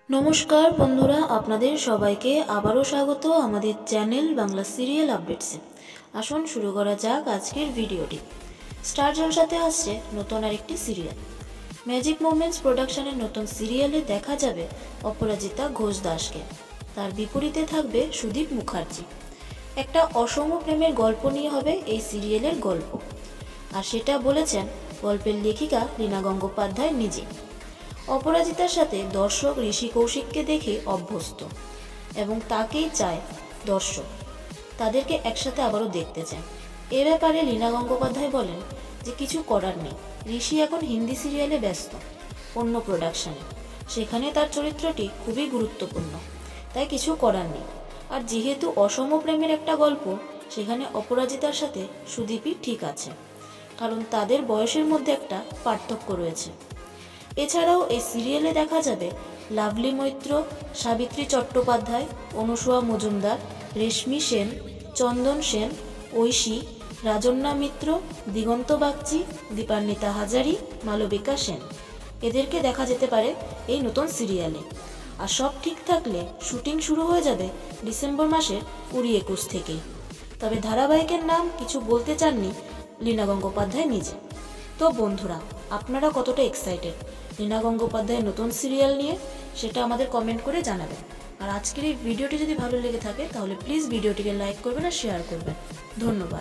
নমস্কার বন্ধুরা, আপনাদের সবাইকে আবারও স্বাগত আমাদের চ্যানেল বাংলা সিরিয়াল আপডেটসে। আসুন শুরু করা যাক আজকের ভিডিওটি। স্টার জলসাতে আসছে নতুন আরেকটি সিরিয়াল। ম্যাজিক মোমেন্টস প্রোডাকশনের নতুন সিরিয়ালে দেখা যাবে অপরাজিতা ঘোষ দাসকে। তার বিপরীতে থাকবে সুদীপ মুখার্জি। একটা অসম প্রেমের গল্প নিয়ে হবে এই সিরিয়ালের গল্প, আর সেটা বলেছেন গল্পের লেখিকা লীনা গঙ্গোপাধ্যায় নিজে। অপরাজিতার সাথে দর্শক ঋষি কৌশিককে দেখে অভ্যস্ত এবং তাকেই চায় দর্শক, তাদেরকে একসাথে আবারও দেখতে চায়। এ ব্যাপারে লীনা গঙ্গোপাধ্যায় বলেন যে কিছু করার নেই, ঋষি এখন হিন্দি সিরিয়ালে ব্যস্ত, অন্য প্রোডাকশানে, সেখানে তার চরিত্রটি খুবই গুরুত্বপূর্ণ, তাই কিছু করার নেই। আর যেহেতু অসম প্রেমের একটা গল্প, সেখানে অপরাজিতার সাথে সুদীপই ঠিক আছে, কারণ তাদের বয়সের মধ্যে একটা পার্থক্য রয়েছে। এছাড়াও এই সিরিয়ালে দেখা যাবে লাভলি মৈত্র, সাবিত্রী চট্টোপাধ্যায়, অনুসুয়া মজুমদার, রেশমি সেন, চন্দন সেন, ঐশী, রাজন্যা মিত্র, দিগন্ত বাগচি, দীপান্বিতা হাজারি, মালবিকা সেন। এদেরকে দেখা যেতে পারে এই নতুন সিরিয়ালে। আর সব ঠিক থাকলে শুটিং শুরু হয়ে যাবে ডিসেম্বর মাসের 20-21 থেকেই। তবে ধারাবাহিকের নাম কিছু বলতে চাননি লীনা গঙ্গোপাধ্যায় নিজে। তো বন্ধুরা, আপনারা কতটা এক্সাইটেড লীনা গঙ্গোপাধ্যায়ের নতুন সিরিয়াল নিয়ে, সেটা আমাদের কমেন্ট করে জানাবেন। আর আজকের এই ভিডিওটি যদি ভালো লেগে থাকে তাহলে প্লিজ ভিডিওটিকে লাইক করবেন আর শেয়ার করবেন। ধন্যবাদ।